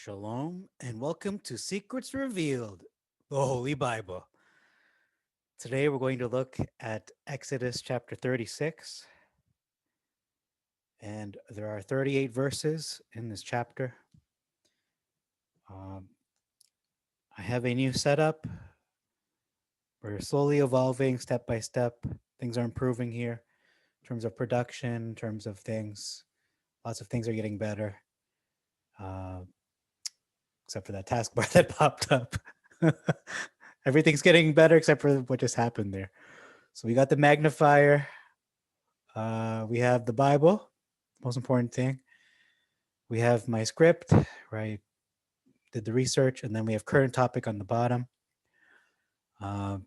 Shalom and welcome to Secrets Revealed, the Holy Bible. Today we're going to look at Exodus chapter 36, and there are 38 verses in this chapter. I have a new setup. We're slowly evolving step by step. Things are improving here in terms of production, in terms of things. Lots of things are getting better, except for that taskbar that popped up. Everything's getting better except for what just happened there. So we got the magnifier. We have the Bible, most important thing. We have my script, right? Did the research, and then we have current topic on the bottom. So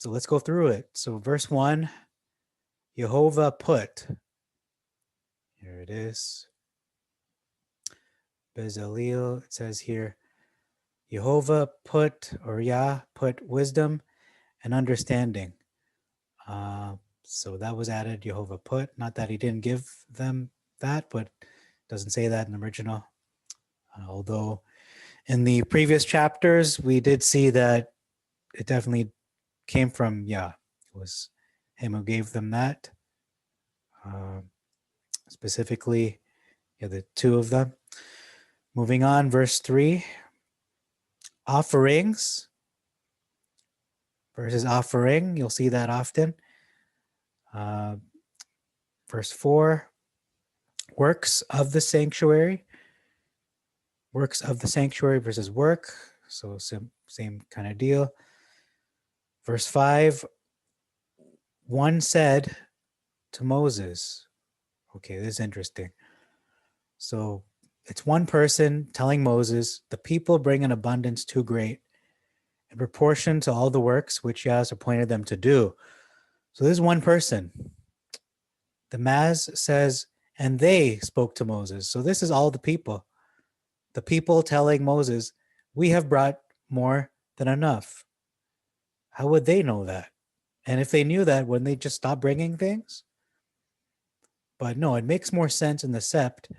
let's go through it. So verse 1, Jehovah put. Here it is. Bezalel, it says here, Jehovah put, or Yah put wisdom and understanding. So that was added, Jehovah put. Not that he didn't give them that, but it doesn't say that in the original. Although in the previous chapters, we did see that it definitely came from Yah. It was him who gave them that. Specifically, the two of them. Moving on, verse 3. Offerings versus offering. You'll see that often. Verse 4. Works of the sanctuary. Works of the sanctuary versus work. So same kind of deal. Verse 5. One said to Moses. Okay, this is interesting. So it's one person telling Moses, the people bring an abundance too great in proportion to all the works which Yah has appointed them to do. So this is one person. The Maz says, and they spoke to Moses. So this is all the people. The people telling Moses, we have brought more than enough. How would they know that? And if they knew that, wouldn't they just stop bringing things? But no, it makes more sense in the Sept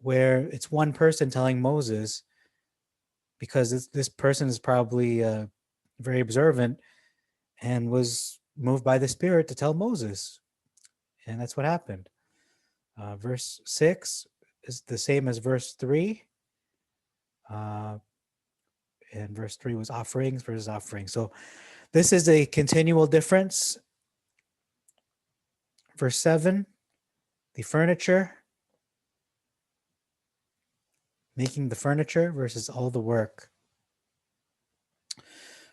where it's one person telling Moses, because this person is probably very observant and was moved by the Spirit to tell Moses. And that's what happened. Verse 6 is the same as verse 3. And verse 3 was offerings versus offerings. So this is a continual difference. Verse 7, the furniture, making the furniture versus all the work.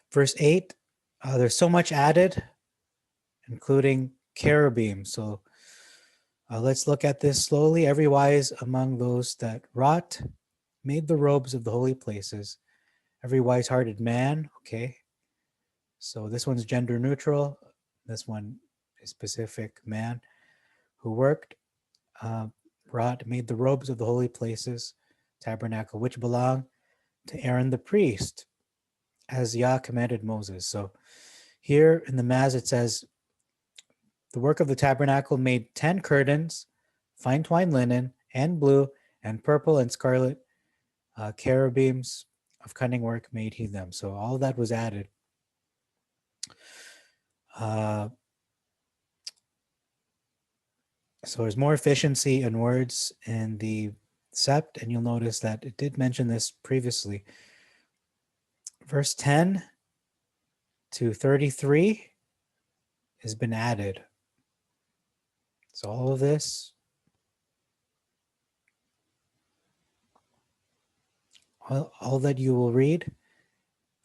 Verse 8, there's so much added, including cherubim. So let's look at this slowly. Every wise among those that wrought made the robes of the holy places. Every wise-hearted man, okay. So this one's gender neutral. This one is specific man who worked, wrought, made the robes of the holy places, tabernacle, which belong to Aaron the priest, as Yah commanded Moses. So here in the Maz it says, the work of the tabernacle made 10 curtains, fine twined linen, and blue, and purple and scarlet cherubims of cunning work made he them. So all that was added. So there's more efficiency in words in the Sept, and you'll notice that it did mention this previously. Verse 10 to 33 has been added. So all of this, all that you will read,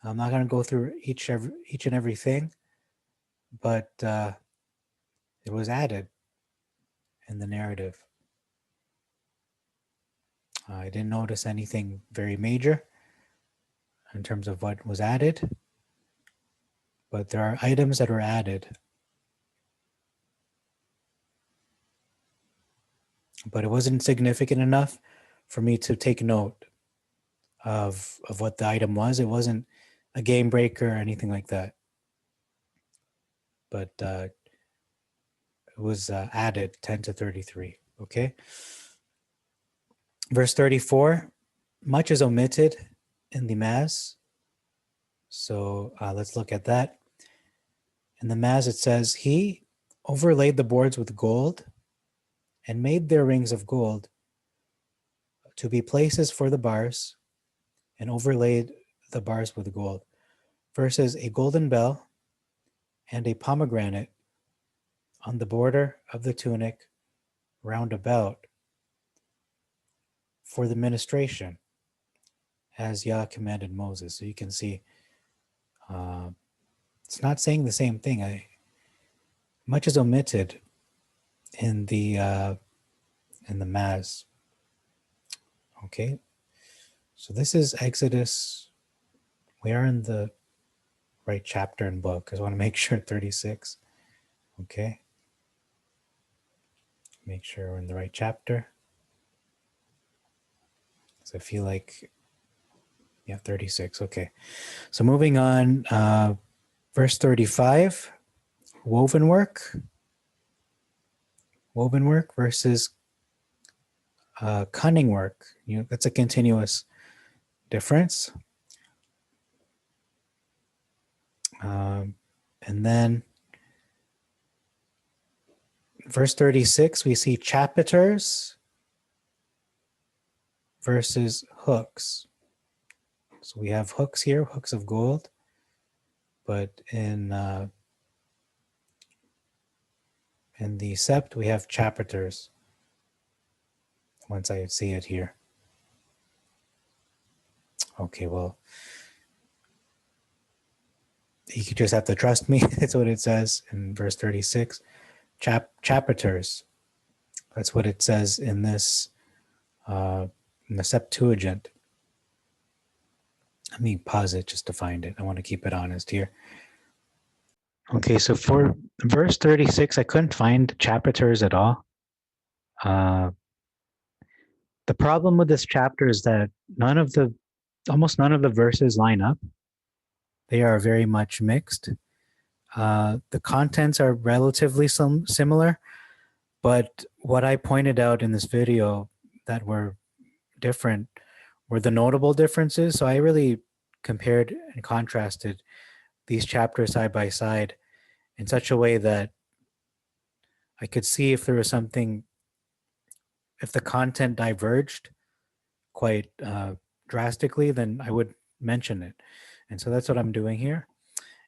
I'm not going to go through each and everything, but it was added in the narrative. I didn't notice anything very major in terms of what was added, but there are items that were added. But it wasn't significant enough for me to take note of what the item was. It wasn't a game breaker or anything like that. But it was added 10 to 33, okay? Verse 34, much is omitted in the Mass. So let's look at that. In the Mass, it says, he overlaid the boards with gold and made their rings of gold to be places for the bars, and overlaid the bars with gold, versus a golden bell and a pomegranate on the border of the tunic round about for the ministration, as Yah commanded Moses. So you can see it's not saying the same thing. Much is omitted in the Mass. Okay, so this is Exodus. We are in the right chapter and book. I just want to make sure 36. Okay, make sure we're in the right chapter. So I feel like, yeah, 36. Okay, so moving on, verse 35, woven work versus cunning work. That's a continuous difference. And then verse 36, we see chapiters versus hooks. So we have hooks here, hooks of gold, but in the sept we have chapiters. Once I see it here. Okay, well, you just have to trust me. That's what it says in verse 36. Chapiters. That's what it says in this, in the Septuagint. Let me pause it just to find it. I want to keep it honest here. Okay, so for verse 36, I couldn't find chapiters at all. The problem with this chapter is that almost none of the verses line up. They are very much mixed. The contents are relatively similar, but what I pointed out in this video that were different were the notable differences. So I really compared and contrasted these chapters side by side in such a way that I could see if there was something, if the content diverged quite drastically, then I would mention it. And so that's what I'm doing here.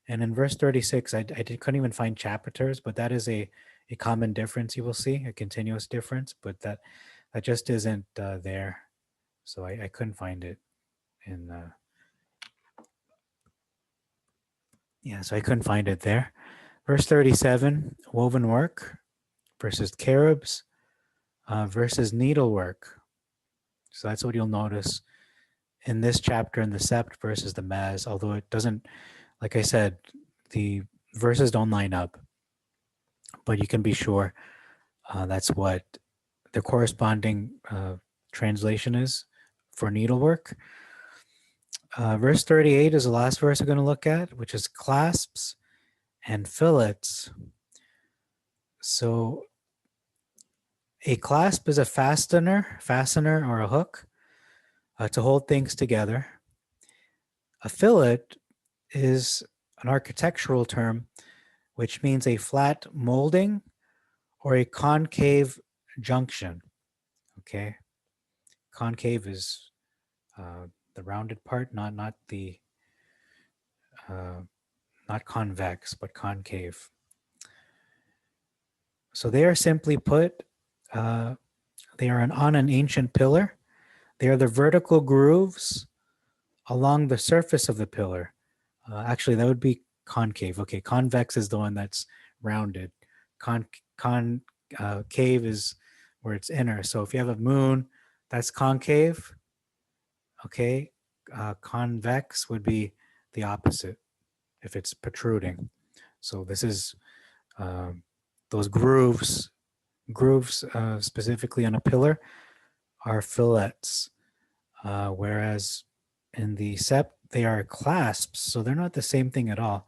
And in verse 36, I couldn't even find chapiters, but that is a common difference you will see, a continuous difference, but that just isn't there. So I couldn't find it in, so I couldn't find it there. Verse 37, woven work versus cherubs versus needlework. So that's what you'll notice in this chapter in the sept versus the Mass, although it doesn't, like I said, the verses don't line up, but you can be sure that's what the corresponding translation is for needlework. Verse 38 is the last verse we're going to look at, which is clasps and fillets. So a clasp is a fastener or a hook to hold things together. A fillet is an architectural term, which means a flat molding or a concave junction. Okay, concave is the rounded part, not the not convex, but concave. So they are simply put, they are on an ancient pillar. They are the vertical grooves along the surface of the pillar. Actually, that would be concave. Okay, convex is the one that's rounded. Cave is where it's inner. So if you have a moon, that's concave. Okay, convex would be the opposite if it's protruding. So this is those grooves specifically on a pillar are fillets, whereas in the sept they are clasps, so they're not the same thing at all.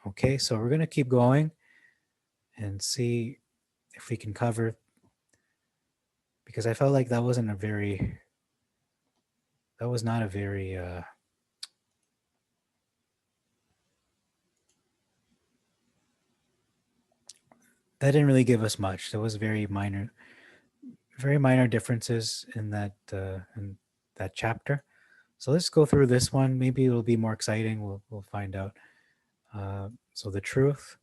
Okay, so we're going to keep going and see if we can cover, because I felt like that wasn't a very that was not a very that didn't really give us much. There was very minor differences in that chapter. So let's go through this one. Maybe it'll be more exciting. We'll find out. So the truth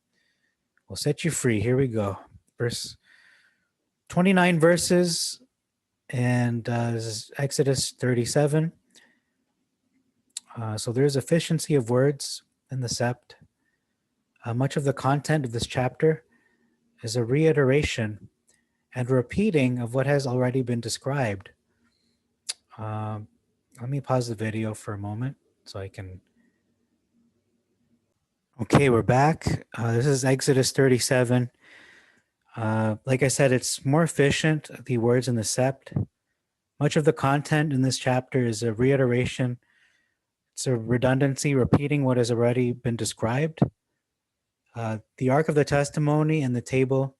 will set you free. Here we go. Verse 29 verses, and this is Exodus 37. So there's efficiency of words in the sept. Much of the content of this chapter is a reiteration and repeating of what has already been described. Let me pause the video for a moment so I can. Okay, we're back. This is Exodus 37. Like I said, it's more efficient, the words in the sept. Much of the content in this chapter is a reiteration. It's a redundancy, repeating what has already been described. The Ark of the Testimony and the table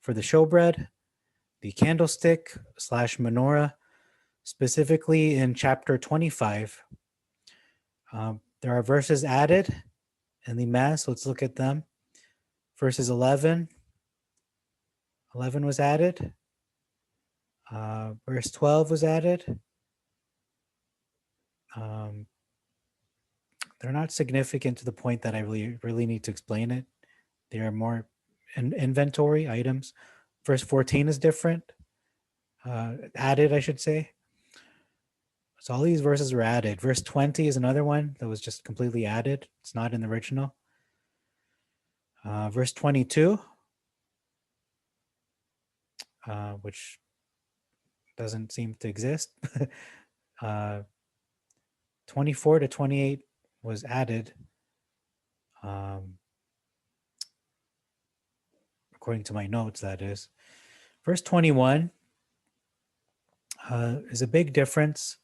for the showbread, the candlestick / menorah, specifically in chapter 25. There are verses added in the Mass. Let's look at them. Verses 11 was added. Verse 12 was added. They're not significant to the point that I really need to explain it. They are more inventory items. Verse 14 is different. Added, I should say. So all these verses are added. Verse 20 is another one that was just completely added. It's not in the original. Verse 22, which doesn't seem to exist. 24 to 28 was added. According to my notes, that is. Verse 21 is a big difference.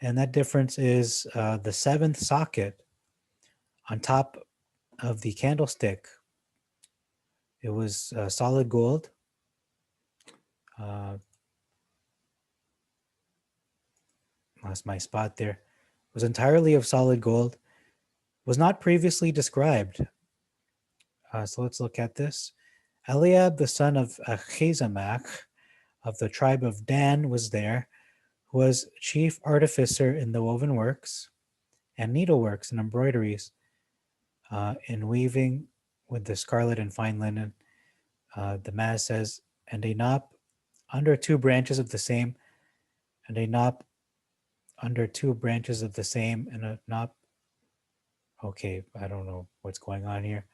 And that difference is the seventh socket on top of the candlestick. It was solid gold. Lost my spot there. It was entirely of solid gold. Was not previously described. So let's look at this. Eliab, the son of Achizamach, of the tribe of Dan, was there, who was chief artificer in the woven works and needleworks and embroideries, in weaving with the scarlet and fine linen. The Mass says, and a knop under two branches of the same, and a knop under two branches of the same, and a knop. Okay, I don't know what's going on here,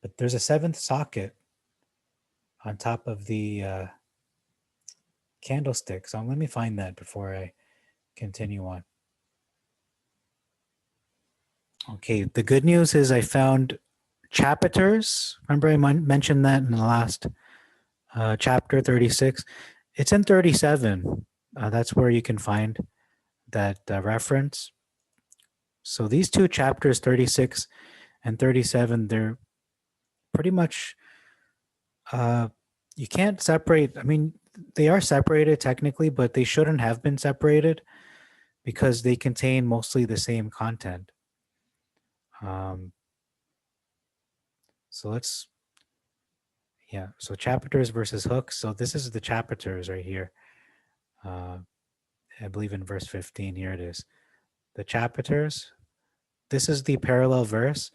but there's a seventh socket on top of the candlestick. So let me find that before I continue on. Okay, the good news is I found chapiters. Remember I mentioned that in the last chapter 36. It's in 37. That's where you can find that reference. So these two chapters, 36 and 37, they're pretty much, you can't separate. I mean, they are separated technically, but they shouldn't have been separated because they contain mostly the same content. So so chapiters versus hooks. So this is the chapiters right here. I believe in verse 15, here it is. The chapiters. This is the parallel verse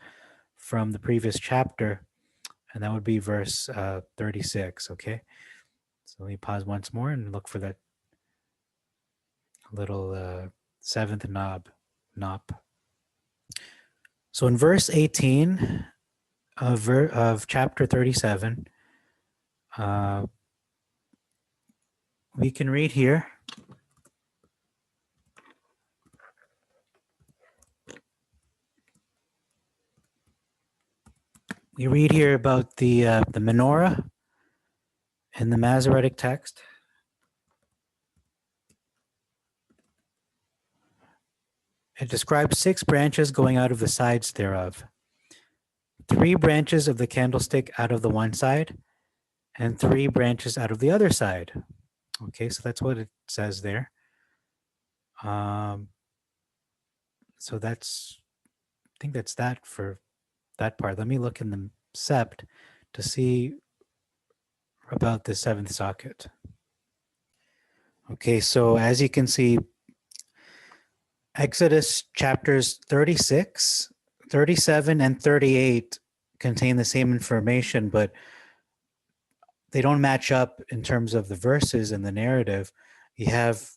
from the previous chapter, and that would be verse 36, okay? So let me pause once more and look for that little seventh knob. So in verse 18 of chapter 37, we can read here. We read here about the menorah in the Masoretic text. It describes 6 branches going out of the sides thereof. 3 branches of the candlestick out of the one side, and 3 branches out of the other side. Okay, so that's what it says there. So I think that's that for that part. Let me look in the sept to see about the seventh socket. Okay, so as you can see, Exodus chapters 36, 37, and 38 contain the same information, but they don't match up in terms of the verses and the narrative. You have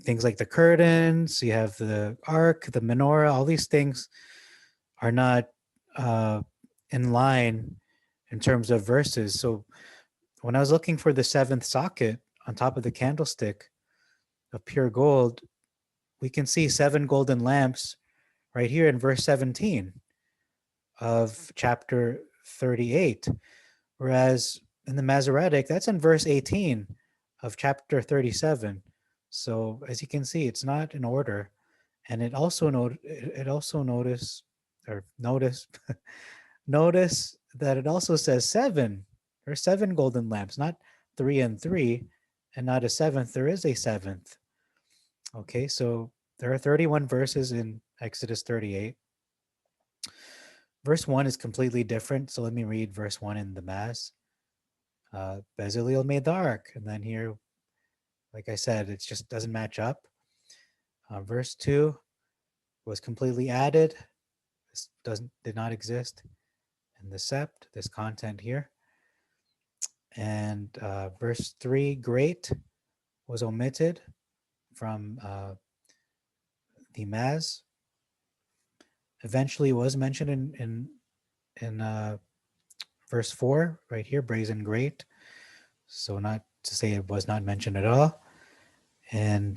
things like the curtains, you have the ark, the menorah, all these things are not in line in terms of verses. So when I was looking for the seventh socket on top of the candlestick of pure gold, we can see 7 golden lamps right here in verse 17 of chapter 38. Whereas in the Masoretic, that's in verse 18 of chapter 37. So as you can see, it's not in order. And it also notice notice that it also says 7. There are 7 golden lamps, not 3 and 3, and not a 7th. There is a 7th. Okay, so there are 31 verses in Exodus 38. Verse 1 is completely different. So let me read verse 1 in the Mass. Bezaleel made the ark. And then here, like I said, it just doesn't match up. Verse 2 was completely added. This did not exist in the sept, this content here. And verse 3, great, was omitted from the Mass. Eventually was mentioned in verse 4 right here, brazen great. So not to say it was not mentioned at all. And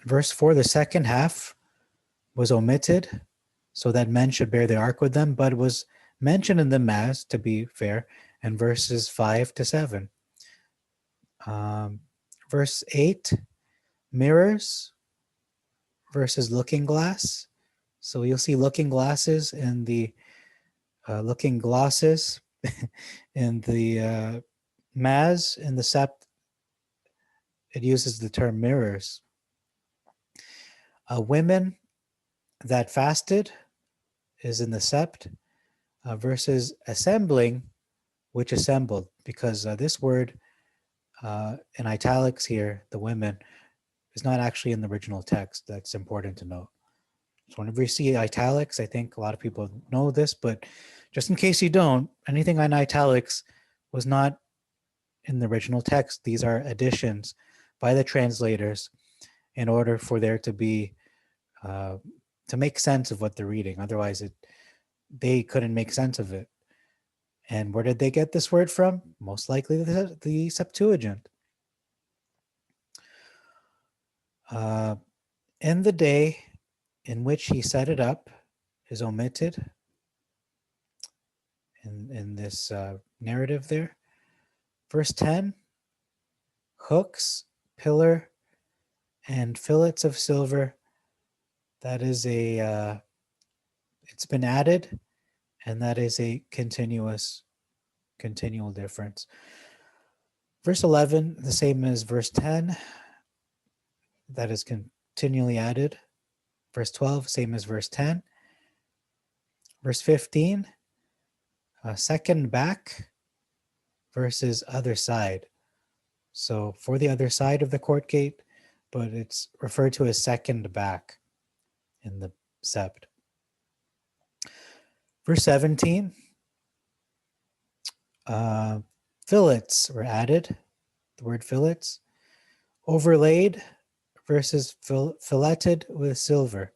verse 4, the second half was omitted so that men should bear the ark with them, but was mentioned in the Mass, to be fair, in verses 5 to 7. Verse 8, mirrors versus looking glass. So you'll see looking glasses in the looking glosses in the Mass. In the sept, it uses the term mirrors. Women that fasted is in the sept versus assembling, which assembled, because this word in italics here, the women, is not actually in the original text. That's important to note. So whenever you see italics, I think a lot of people know this, but just in case you don't, anything in italics was not in the original text. These are additions by the translators in order for there to be to make sense of what they're reading. Otherwise, they couldn't make sense of it. And where did they get this word from? Most likely the Septuagint. In the day in which he set it up is omitted in this narrative there. Verse 10, hooks, pillar, and fillets of silver. That is it's been added, and that is a continual difference. Verse 11, the same as verse 10. That is continually added. Verse 12, same as verse 10. Verse 15, second back versus other side. So for the other side of the court gate, but it's referred to as second back in the sept. Verse 17, fillets were added, the word fillets. Overlaid versus filleted with silver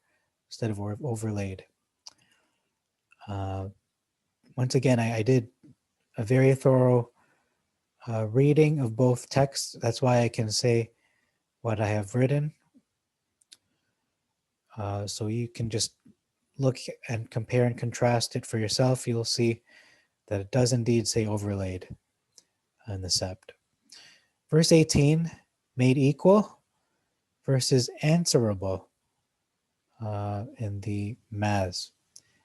instead of overlaid. Once again, I did a very thorough reading of both texts. That's why I can say what I have written. So you can just look and compare and contrast it for yourself. You'll see that it does indeed say overlaid in the sept. Verse 18, made equal versus answerable in the Mass.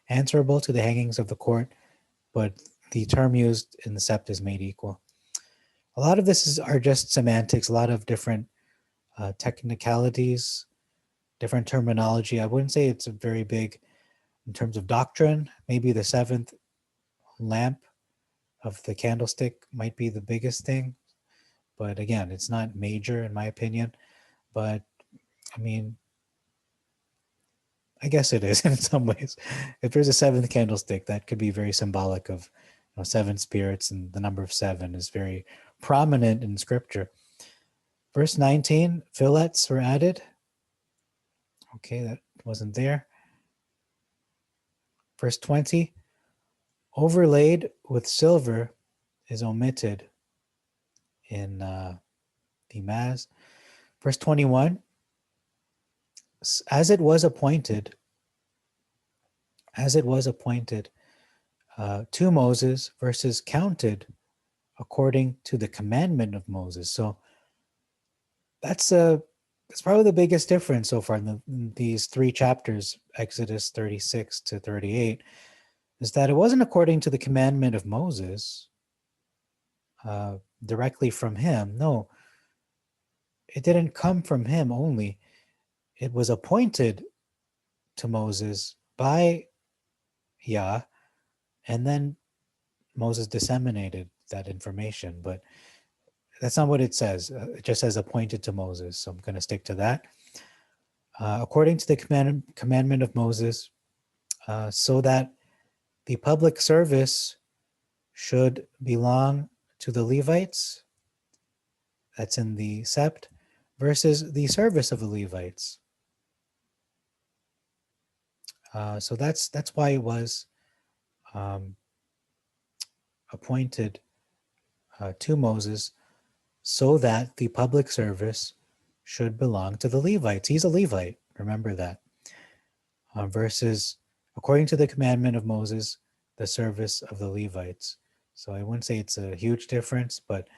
Answerable to the hangings of the court, but the term used in the sept is made equal. A lot of this are just semantics, a lot of different technicalities, different terminology. I wouldn't say it's a very big in terms of doctrine. Maybe the seventh lamp of the candlestick might be the biggest thing. But again, it's not major in my opinion. But I mean, I guess it is in some ways. If there's a seventh candlestick, that could be very symbolic of seven spirits, and the number of seven is very prominent in scripture. Verse 19, fillets were added. Okay, that wasn't there. Verse 20, overlaid with silver is omitted in the Maz. Verse 21, as it was appointed to Moses versus counted according to the commandment of Moses. So that's probably the biggest difference so far in these three chapters, Exodus 36 to 38, is that it wasn't according to the commandment of Moses, directly from him. No, it didn't come from him only. It was appointed to Moses by Yah, and then Moses disseminated that information. But that's not what it says. It just says appointed to Moses. So I'm going to stick to that. According to the commandment of Moses, so that the public service should belong to the Levites. That's in the Sept, versus the service of the Levites. So that's why it was appointed to Moses, so that the public service should belong to the Levites. He's a Levite, remember that. Versus, according to the commandment of Moses, the service of the Levites. So I wouldn't say it's a huge difference, but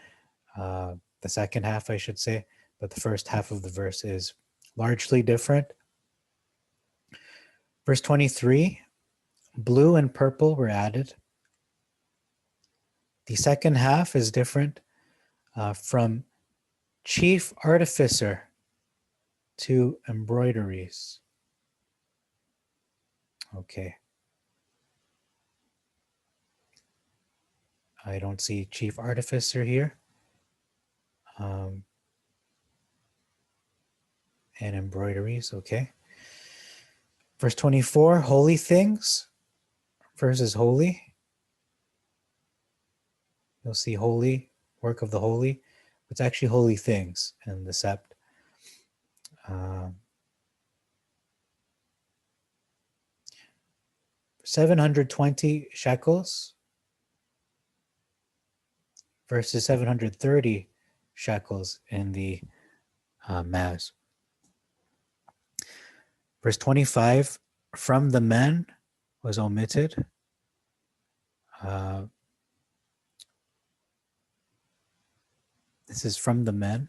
the second half, I should say, but the first half of the verse is largely different. Verse 23, blue and purple were added. The second half is different, from chief artificer to embroideries. Okay. I don't see chief artificer here. And embroideries, okay. Verse 24, holy things versus holy. You'll see holy, work of the holy. It's actually holy things in the Sept. 720 shekels versus 730 shekels in the Maz. Verse 25, from the men was omitted. This is from the men,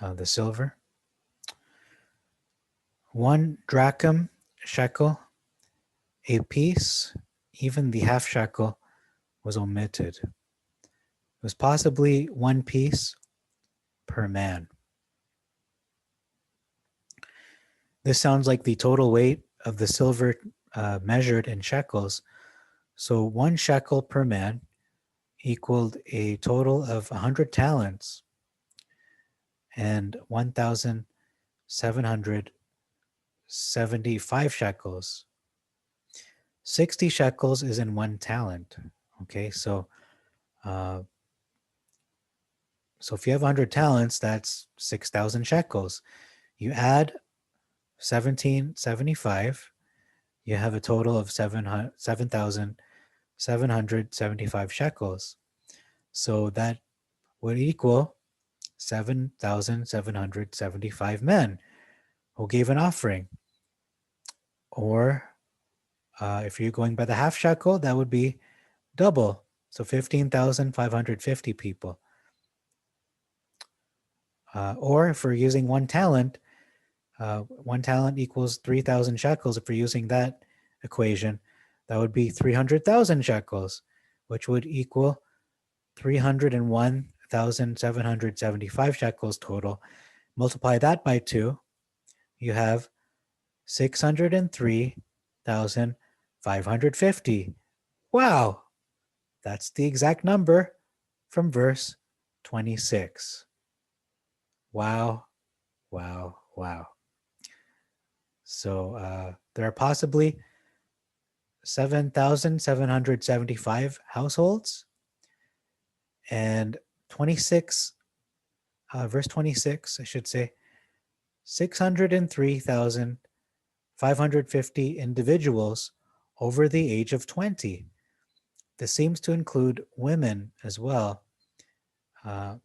the silver. 1 drachm shekel, a piece, even the half shekel was omitted. It was possibly 1 piece per man. This sounds like the total weight of the silver measured in shekels. So 1 shekel per man equaled a total of 100 talents and 1,775 shekels. 60 shekels is in 1 talent. Okay, so if you have 100 talents, that's 6,000 shekels. You add 1,775, you have a total of 7,775 shekels. So that would equal 7,775 men who gave an offering. Or if you're going by the half shekel, that would be double. So 15,550 people. Or if we're using 1 talent, 1 talent equals 3,000 shekels. If we're using that equation, that would be 300,000 shekels, which would equal 301 6,775 shekels total. Multiply that by 2, you have 603,550. Wow, that's the exact number from verse 26. Wow, wow, wow. So there are possibly 7,775 households, and 26, verse 26, I should say, 603,550 individuals over the age of 20. This seems to include women as well. A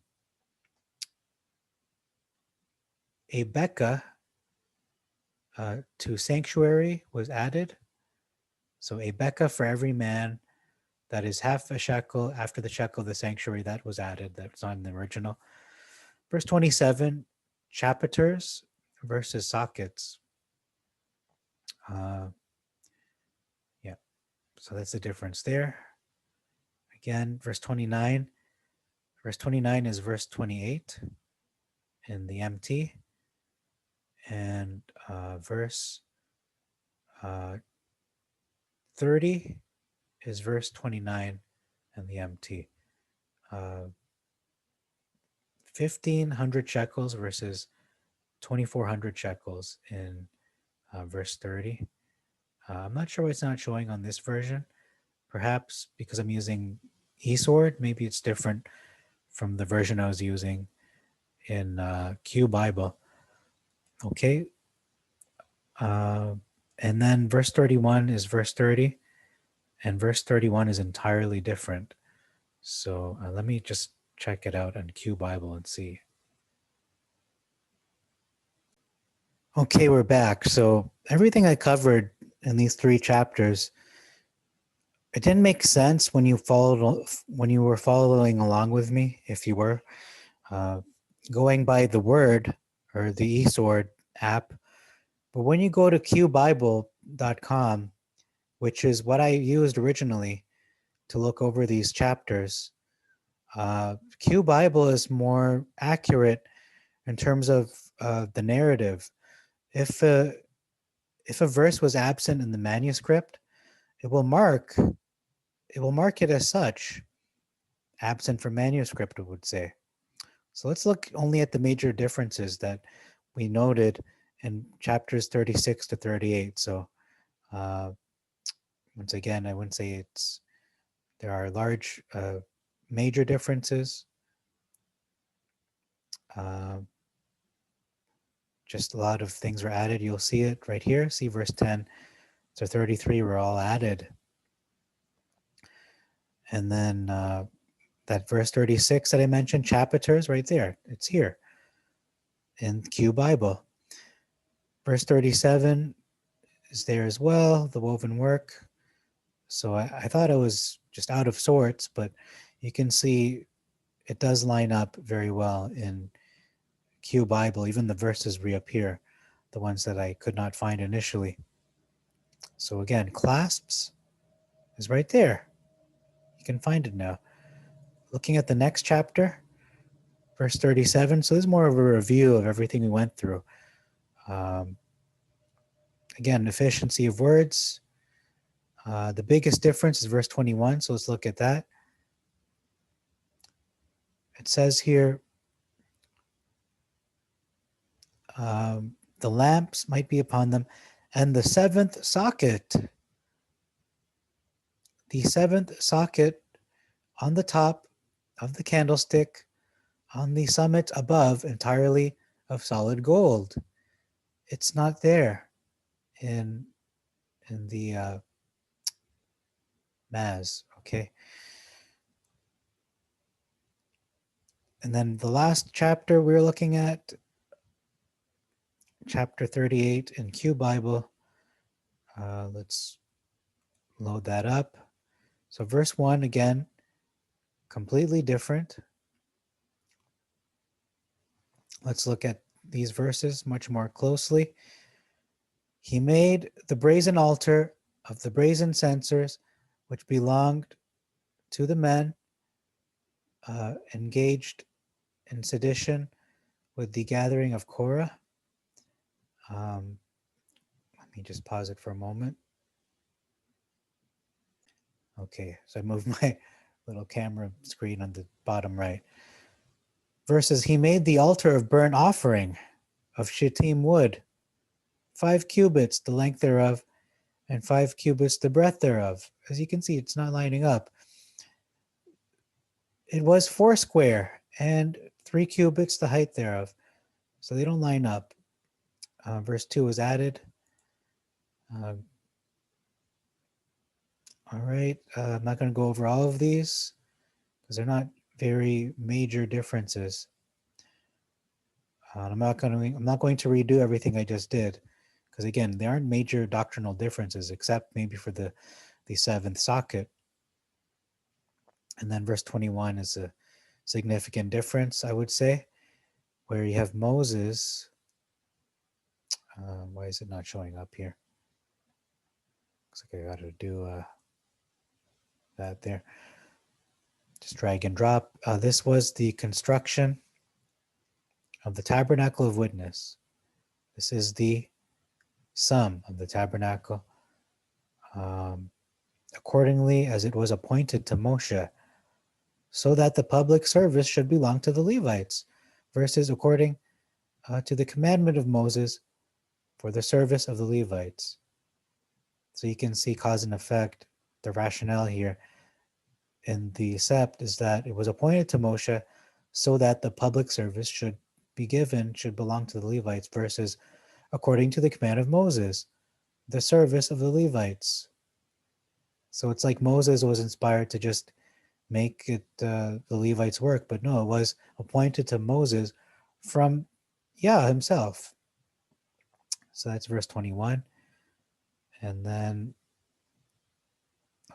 Becca to sanctuary was added. So a Becca for every man, that is half a shekel after the shekel of the sanctuary, that was added. That's not in the original. Verse 27, chapiters versus sockets. Yeah, so that's the difference there. Again, verse 29. Verse 29 is verse 28 in the MT. And verse 30 is verse 29 in the MT. 1,500 shekels versus 2,400 shekels in verse 30. I'm not sure why it's not showing on this version. Perhaps because I'm using eSword, maybe it's different from the version I was using in qbible. Okay. And then verse 31 is verse 30, and verse 31 is entirely different. So let me just check it out on qbible and see. Okay, we're back. So everything I covered in these 3 chapters, it didn't make sense when you were following along with me. If you were going by the word or the eSword app, but when you go to qbible.com, which is what I used originally to look over these chapters, qbible is more accurate in terms of the narrative. If a verse was absent in the manuscript, it will mark it as such, absent from manuscript, it would say. So let's look only at the major differences that we noted in chapters 36 to 38. So once again, I wouldn't say there are large major differences. Just a lot of things were added. You'll see it right here. See verse 10 to 33 were all added. And then that verse 36 that I mentioned, chapiters, right there. It's here in qbible. Verse 37 is there as well, the woven work. So I thought it was just out of sorts, but you can see it does line up very well in qbible. Even the verses reappear, the ones that I could not find initially. So again, clasps is right there. You can find it now. Looking at the next chapter, verse 37. So this is more of a review of everything we went through. Again, efficiency of words. The biggest difference is verse 21. So let's look at that. It says here, the lamps might be upon them, and the 7th socket. The 7th socket on the top of the candlestick, on the summit above, entirely of solid gold. It's not there in the Maz, okay? And then the last chapter we're looking at, chapter 38 in qbible. Let's load that up. So verse 1, again, completely different. Let's look at these verses much more closely. He made the brazen altar of the brazen censers, which belonged to the men, engaged in sedition with the gathering of Korah. Let me just pause it for a moment. Okay, so I moved my little camera screen on the bottom right. Verses, he made the altar of burnt offering of shittim wood, 5 cubits the length thereof, and 5 cubits the breadth thereof. As you can see, it's not lining up. It was 4 square and 3 cubits the height thereof. So they don't line up. Verse 2 was added. All right, I'm not going to go over all of these because they're not very major differences. I'm not going to redo everything I just did because again, there aren't major doctrinal differences except maybe for the seventh socket. And then verse 21 is a significant difference, I would say, where you have Moses. Why is it not showing up here? Looks like I got to do that there. Just drag and drop. This was the construction of the tabernacle of witness. This is the sum of the tabernacle. Accordingly, as it was appointed to Moshe, so that the public service should belong to the Levites, versus according to the commandment of Moses for the service of the Levites. So you can see cause and effect. The rationale here in the sept is that it was appointed to Moshe so that the public service should belong to the Levites, versus according to the command of Moses, the service of the Levites. So it's like Moses was inspired to just make it the Levites work, but no, it was appointed to Moses from Yah himself. So that's verse 21. And then,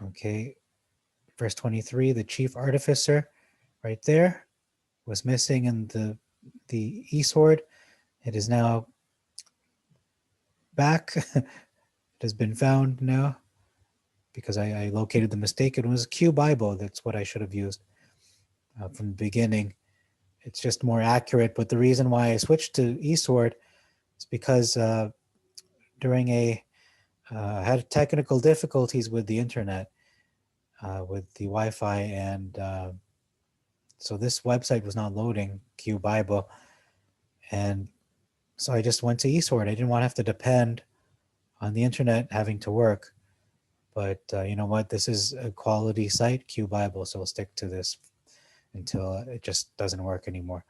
okay, verse 23, the chief artificer right there was missing in the eastward. It is now back. It has been found now because I located the mistake. It was qbible. That's what I should have used from the beginning. It's just more accurate. But the reason why I switched to eastward is because during had technical difficulties with the internet, with the Wi-Fi, and so this website was not loading qbible, and so I just went to eastward. I didn't want to have to depend on the internet having to work. But you know what? This is a quality site, qbible, so we'll stick to this until it just doesn't work anymore.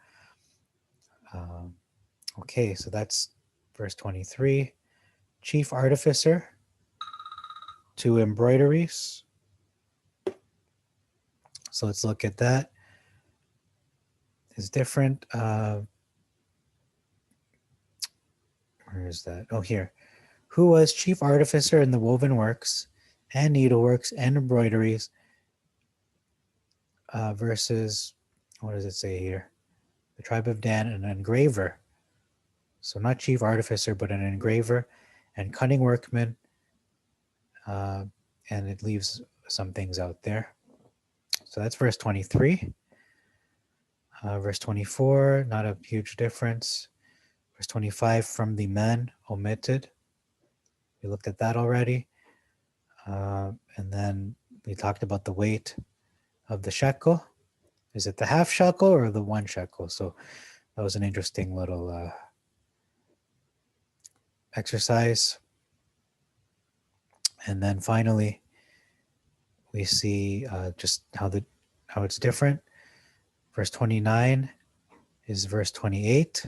Okay, so that's verse 23. Chief artificer, 2 embroideries. So let's look at that. It's different. Where is that? Oh, here. Who was chief artificer in the woven works and needleworks and embroideries, versus, what does it say here? The tribe of Dan, an engraver. So not chief artificer, but an engraver and cunning workman. And it leaves some things out there. So that's verse 23. Verse 24, not a huge difference. Verse 25, from the men, omitted. We looked at that already. And then we talked about the weight of the shekel. Is it the half shekel or the 1 shekel? So that was an interesting little exercise. And then finally, we see just how it's different. Verse 29 is verse 28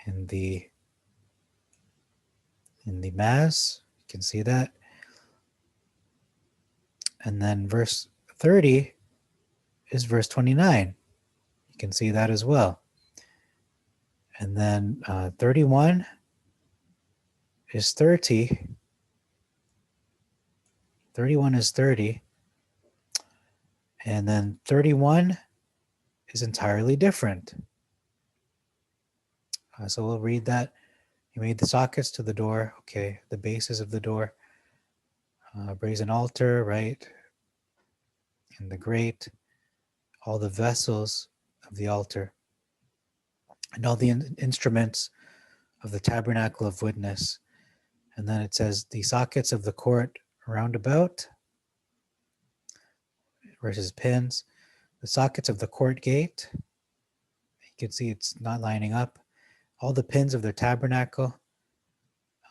in the Mass. You can see that. And then verse 30 is verse 29. You can see that as well. And then 31 is 30. 31 is 30. And then 31 is entirely different. So we'll read that. He made the sockets to the door. Okay, the bases of the door. Brazen altar, right? And the grate. all the vessels of the altar, and all the instruments of the tabernacle of witness. And then it says the sockets of the court round about versus pins, the sockets of the court gate. You can see it's not lining up. All the pins of the tabernacle,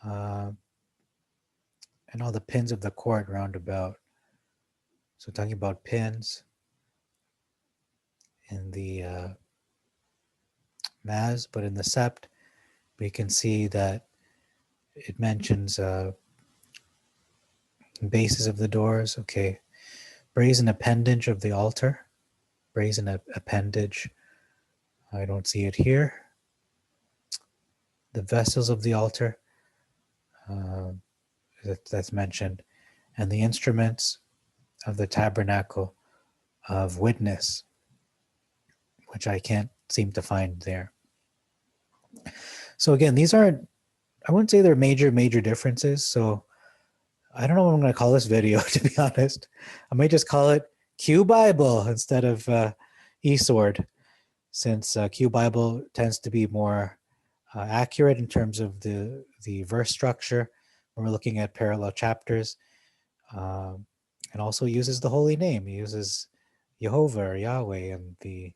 and all the pins of the court round about. So talking about pins in the Maz, but in the Sept, we can see that it mentions bases of the doors. Okay, brazen appendage of the altar, brazen appendage. I don't see it here. The vessels of the altar, that's mentioned, and the instruments of the tabernacle of witness, which I can't seem to find there. So again, these aren't, I wouldn't say they're major differences. So I don't know what I'm going to call this video, to be honest. I might just call it qbible instead of eSword, since qbible tends to be more accurate in terms of the verse structure when we're looking at parallel chapters, and also uses the holy name. It uses Jehovah or Yahweh in the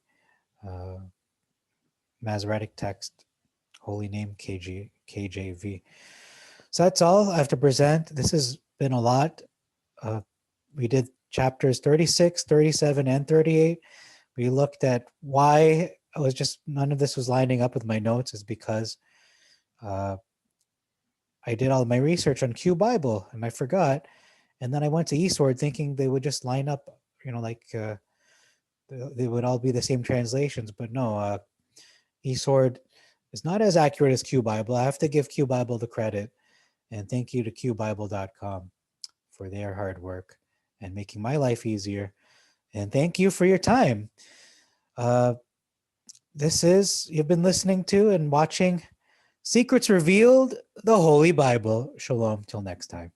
Masoretic text, holy name KJV. So that's all I have to present. This has been a lot. We did chapters 36, 37, and 38. We looked at why I was just, none of this was lining up with my notes, is because I did all my research on qbible and I forgot. And then I went to eSword thinking they would just line up, like they would all be the same translations. But no, eSword is not as accurate as qbible. I have to give qbible the credit. And thank you to qbible.com for their hard work and making my life easier. And thank you for your time. You've been listening to and watching Secrets Revealed, the Holy Bible. Shalom, till next time.